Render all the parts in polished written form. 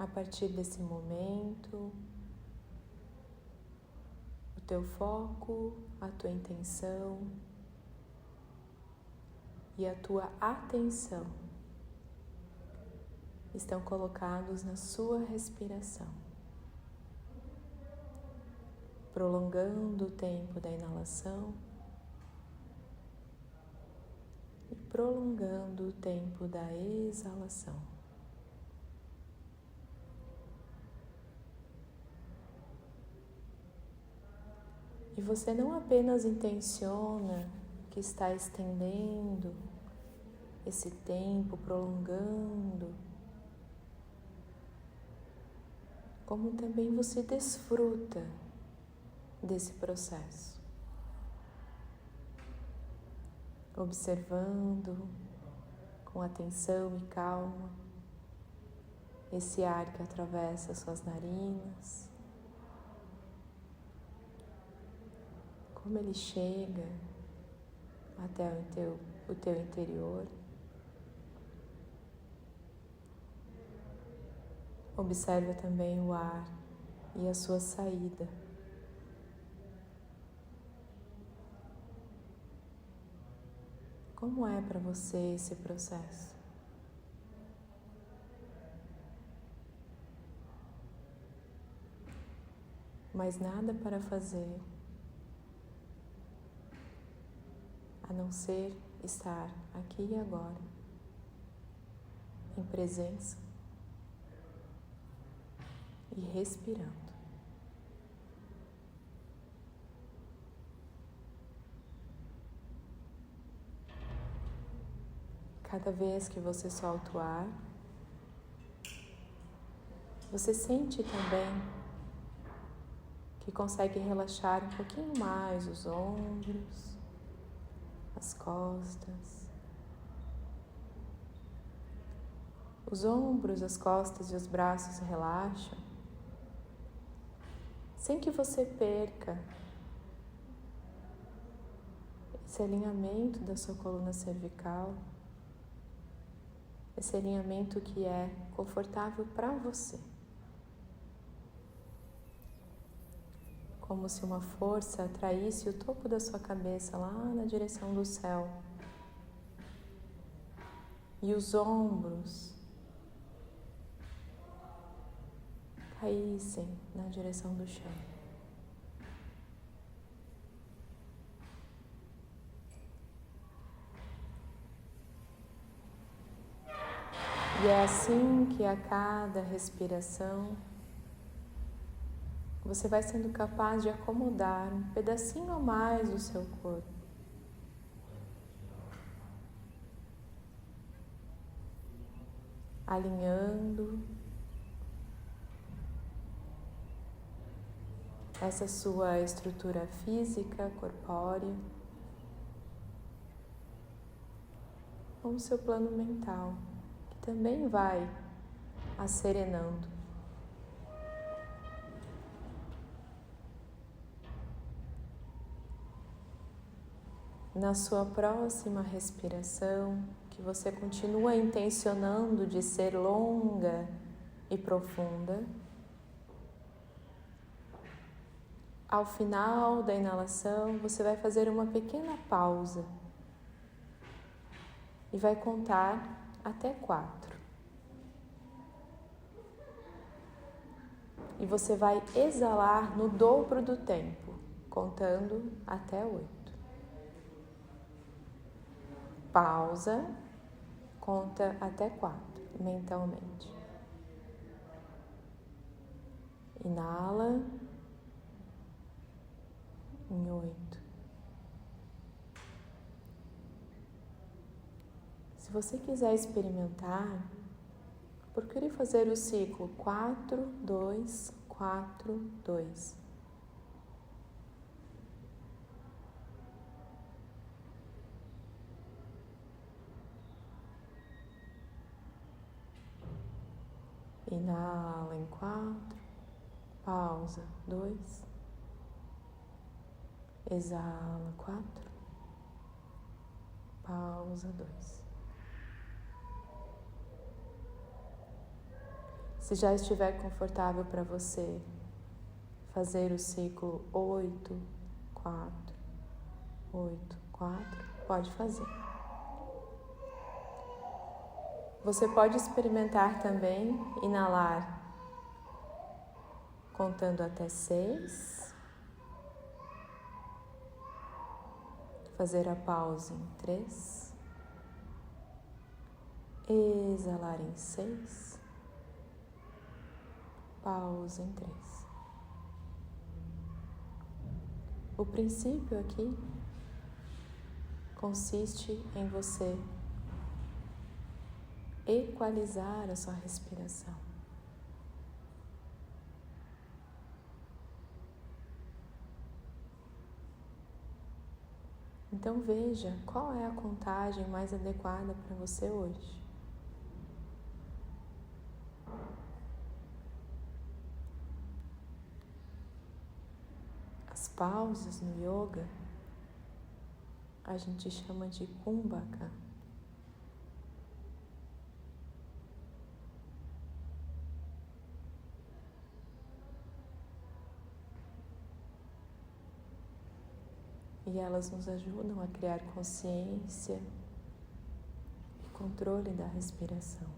A partir desse momento, o teu foco, a tua intenção e a tua atenção estão colocados na sua respiração, prolongando o tempo da inalação e prolongando o tempo da exalação. E você não apenas intenciona que está estendendo esse tempo, prolongando, como também você desfruta desse processo, observando com atenção e calma esse ar que atravessa suas narinas, como ele chega até o teu interior. Observa também o ar e a sua saída. Como é para você esse processo? Mais nada para fazer, a não ser estar aqui e agora, em presença e respirando. Cada vez que você solta o ar, você sente também que consegue relaxar um pouquinho mais os ombros, as costas. Os ombros, as costas e os braços relaxam, sem que você perca esse alinhamento da sua coluna cervical, esse alinhamento que é confortável para você. Como se uma força atraísse o topo da sua cabeça lá na direção do céu. E os ombros caíssem na direção do chão. E é assim que a cada respiração você vai sendo capaz de acomodar um pedacinho a mais do seu corpo. Alinhando essa sua estrutura física, corpórea, com o seu plano mental, que também vai acerenando. Na sua próxima respiração, que você continua intencionando de ser longa e profunda, ao final da inalação, você vai fazer uma pequena pausa e vai contar até 4. E você vai exalar no dobro do tempo, contando até 8. Pausa, conta até 4, mentalmente. Inala em 8. Se você quiser experimentar, procure fazer o ciclo 4, 2, 4, 2. Inala em 4, pausa 2, exala 4, pausa 2. Se já estiver confortável para você fazer o ciclo 8, 4, 8, 4, pode fazer. Você pode experimentar também inalar contando até 6, fazer a pausa em 3, exalar em 6, pausa em 3. O princípio aqui consiste em você equalizar a sua respiração. Então veja qual é a contagem mais adequada para você hoje. As pausas no yoga a gente chama de kumbhaka. E elas nos ajudam a criar consciência e controle da respiração.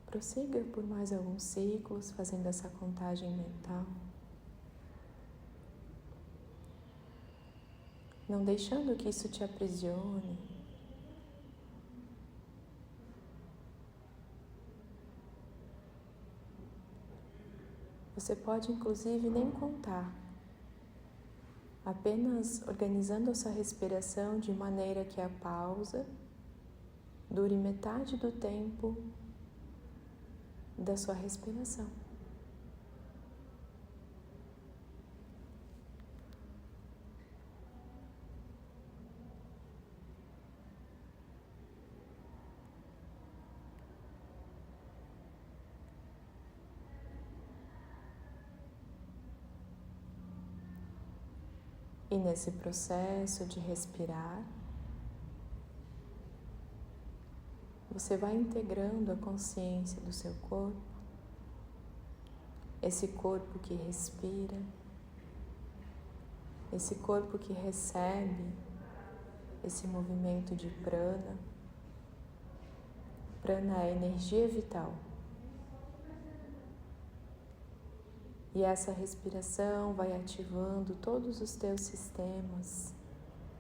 Prossiga por mais alguns ciclos, fazendo essa contagem mental. Não deixando que isso te aprisione. Você pode, inclusive, nem contar, apenas organizando a sua respiração de maneira que a pausa dure metade do tempo da sua respiração. E nesse processo de respirar, você vai integrando a consciência do seu corpo, esse corpo que respira, esse corpo que recebe esse movimento de prana. Prana é energia vital. E essa respiração vai ativando todos os teus sistemas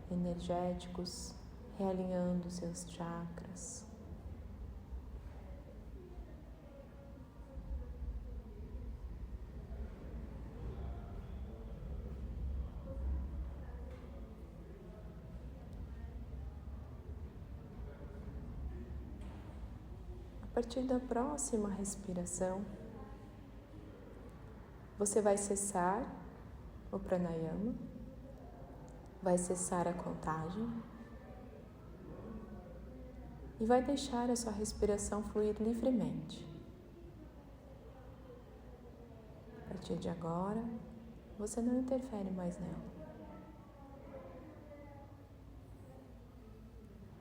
energéticos, realinhando seus chakras. A partir da próxima respiração, você vai cessar o pranayama, vai cessar a contagem e vai deixar a sua respiração fluir livremente. A partir de agora, você não interfere mais nela,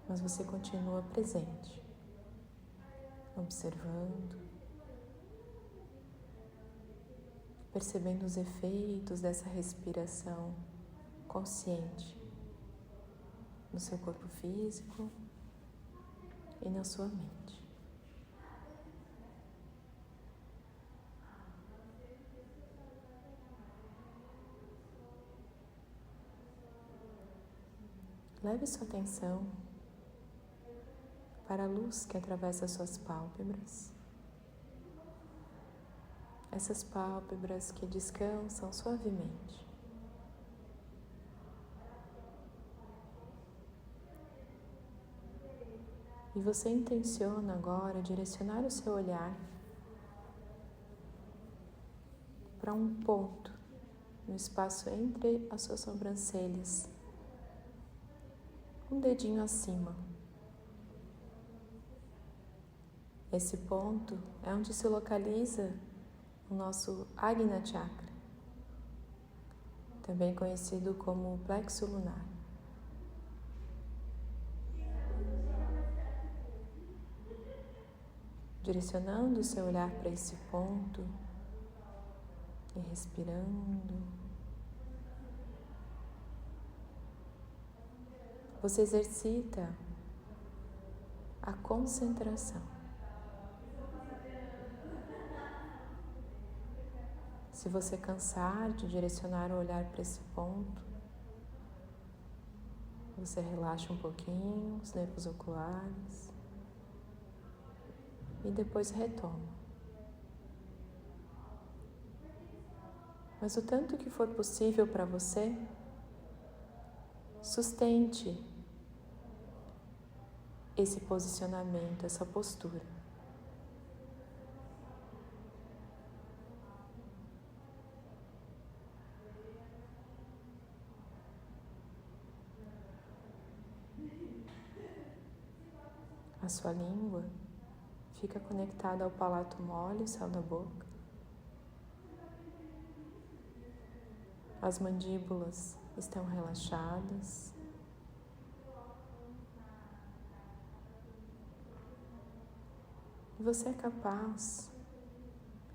mas você continua presente, observando, percebendo os efeitos dessa respiração consciente no seu corpo físico e na sua mente. Leve sua atenção para a luz que atravessa suas pálpebras. Essas pálpebras que descansam suavemente. E você intenciona agora direcionar o seu olhar para um ponto no espaço entre as suas sobrancelhas, um dedinho acima. Esse ponto é onde se localiza o nosso Ajna Chakra. também conhecido como plexo lunar. Direcionando o seu olhar para esse ponto e respirando, você exercita a concentração. Se você cansar de direcionar o olhar para esse ponto, você relaxa um pouquinho os nervos oculares e depois retoma. Mas o tanto que for possível para você, sustente esse posicionamento, essa postura. A sua língua fica conectada ao palato mole, o céu da boca. As mandíbulas estão relaxadas. E você é capaz,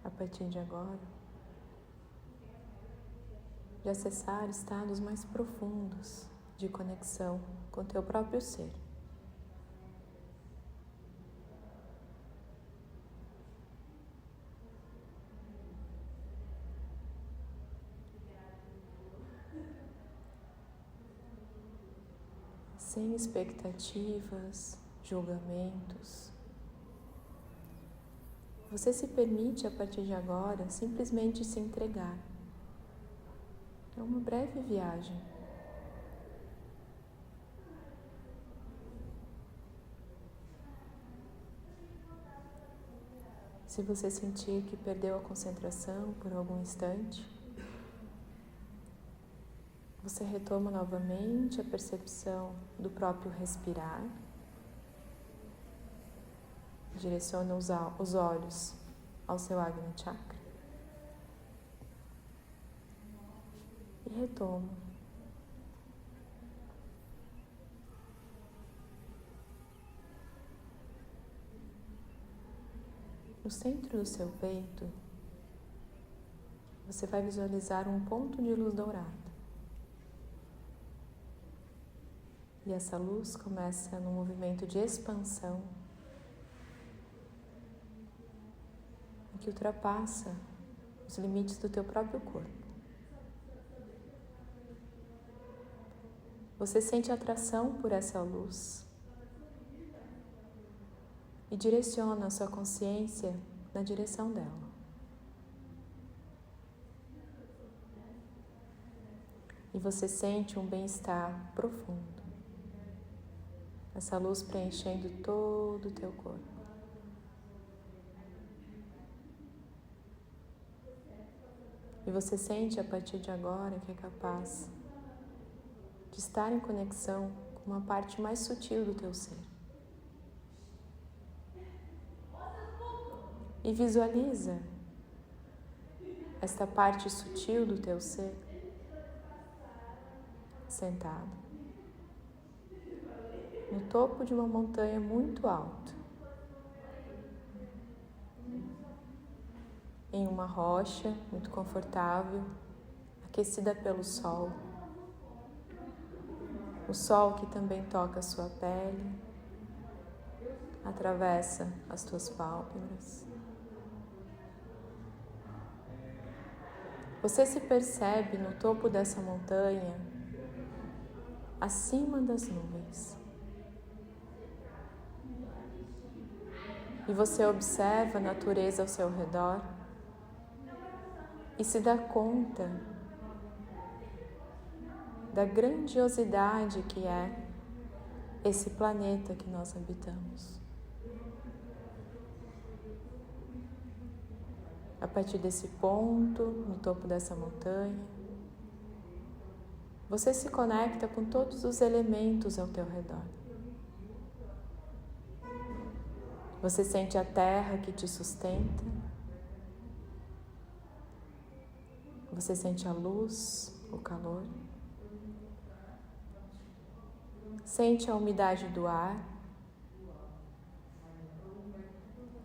a partir de agora, de acessar estados mais profundos de conexão com o teu próprio ser. Sem expectativas, julgamentos. Você se permite, a partir de agora, simplesmente se entregar. É uma breve viagem. Se você sentir que perdeu a concentração por algum instante, você retoma novamente a percepção do próprio respirar. Direciona os olhos ao seu Agni Chakra. E retoma. No centro do seu peito, você vai visualizar um ponto de luz dourada. E essa luz começa num movimento de expansão que ultrapassa os limites do teu próprio corpo. Você sente atração por essa luz e direciona a sua consciência na direção dela. E você sente um bem-estar profundo. Essa luz preenchendo todo o teu corpo. E você sente a partir de agora que é capaz de estar em conexão com uma parte mais sutil do teu ser. E visualiza esta parte sutil do teu ser sentado no topo de uma montanha muito alta, em uma rocha muito confortável, aquecida pelo sol. O sol que também toca a sua pele, atravessa as tuas pálpebras. Você se percebe no topo dessa montanha, acima das nuvens. E você observa a natureza ao seu redor e se dá conta da grandiosidade que é esse planeta que nós habitamos. A partir desse ponto, no topo dessa montanha, você se conecta com todos os elementos ao teu redor. Você sente a terra que te sustenta. Você sente a luz o calor. Sente a umidade do ar.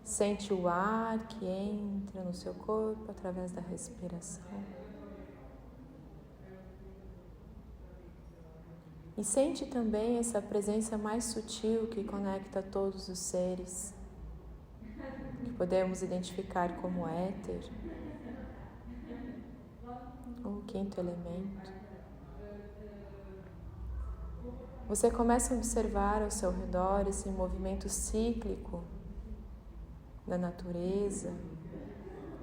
Sente o ar que entra no seu corpo através da respiração. E sente também essa presença mais sutil que conecta todos os seres, que podemos identificar como éter, ou quinto elemento. Você começa a observar ao seu redor esse movimento cíclico da natureza,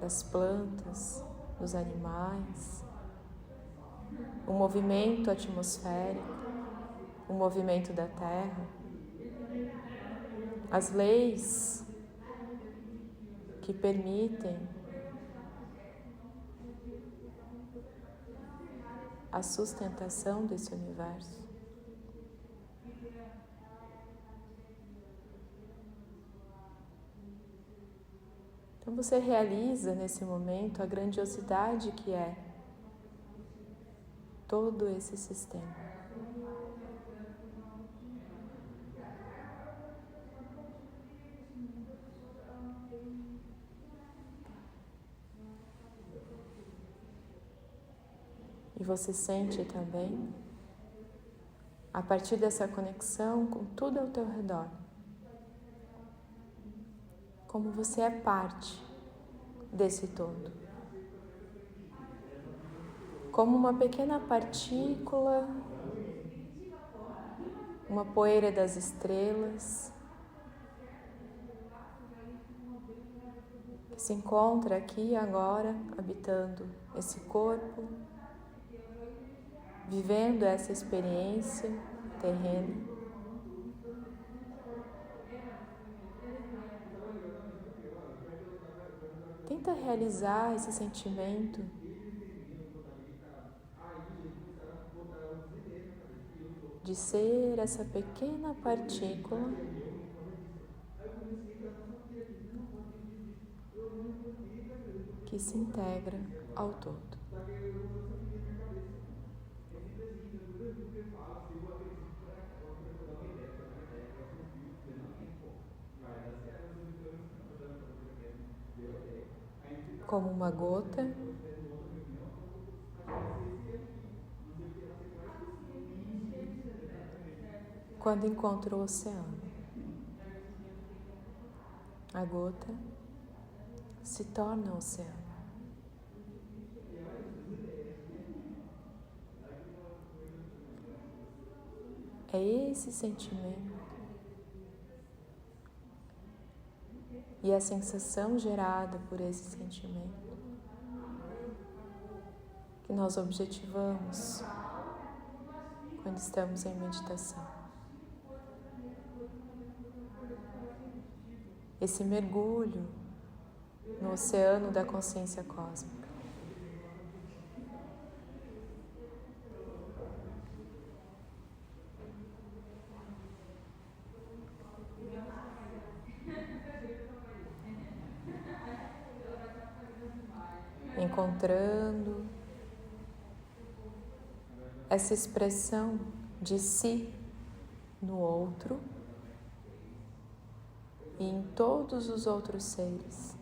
das plantas, dos animais, o movimento atmosférico, o movimento da terra, as leis que permitem a sustentação desse universo. Então você realiza nesse momento a grandiosidade que é todo esse sistema. E você sente também, a partir dessa conexão com tudo ao teu redor, como você é parte desse todo. Como uma pequena partícula, uma poeira das estrelas, que se encontra aqui e agora, habitando esse corpo, vivendo essa experiência terrena. Tenta realizar esse sentimento de ser essa pequena partícula que se integra ao todo. Como uma gota quando encontra o oceano. A gota se torna oceano. É esse sentimento e a sensação gerada por esse sentimento que nós objetivamos quando estamos em meditação. Esse mergulho no oceano da consciência cósmica. Encontrando essa expressão de si no outro e em todos os outros seres.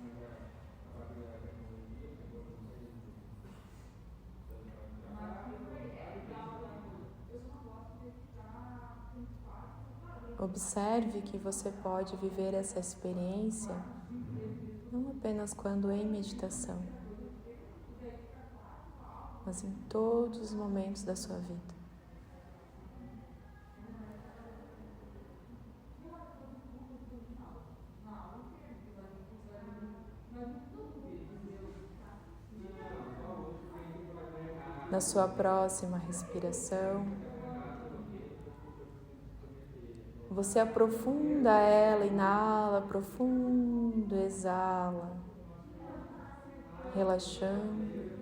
Observe que você pode viver essa experiência não apenas quando em meditação, mas em todos os momentos da sua vida. Na sua próxima respiração, você aprofunda ela, inala profundo, exala, relaxando.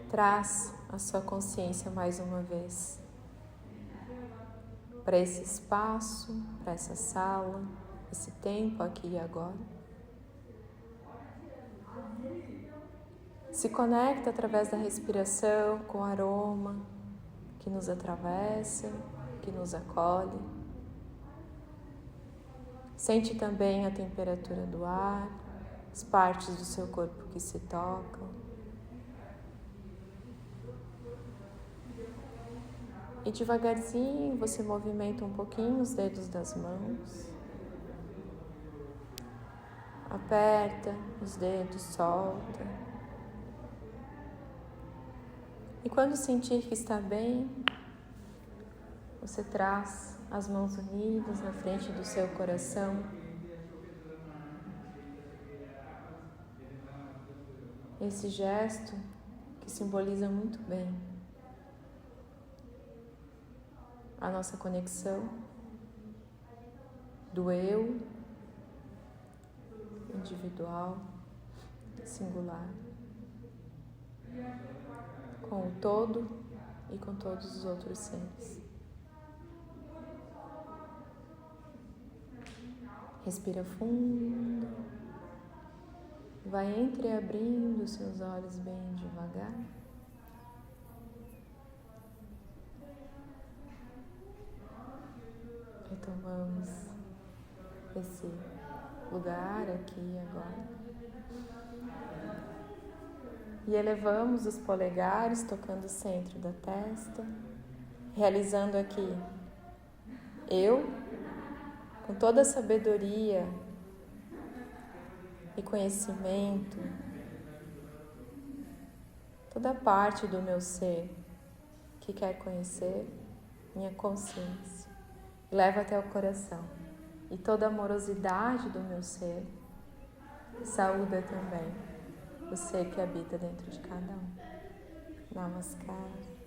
Traz a sua consciência mais uma vez para esse espaço, para essa sala, esse tempo aqui e agora. Se conecta através da respiração com o aroma que nos atravessa, que nos acolhe. Sente também a temperatura do ar, as partes do seu corpo que se tocam. E devagarzinho você movimenta um pouquinho os dedos das mãos. Aperta os dedos, solta. E quando sentir que está bem, você traz as mãos unidas na frente do seu coração. Esse gesto que simboliza muito bem a nossa conexão do eu individual, singular, com o todo e com todos os outros seres. Respira fundo, vai entreabrindo seus olhos bem devagar. Retomamos esse lugar aqui e agora. E elevamos os polegares, tocando o centro da testa, realizando aqui eu, com toda a sabedoria e conhecimento, toda parte do meu ser que quer conhecer, minha consciência, leva até o coração. E toda a amorosidade do meu ser saúda também o ser que habita dentro de cada um. Namaskar.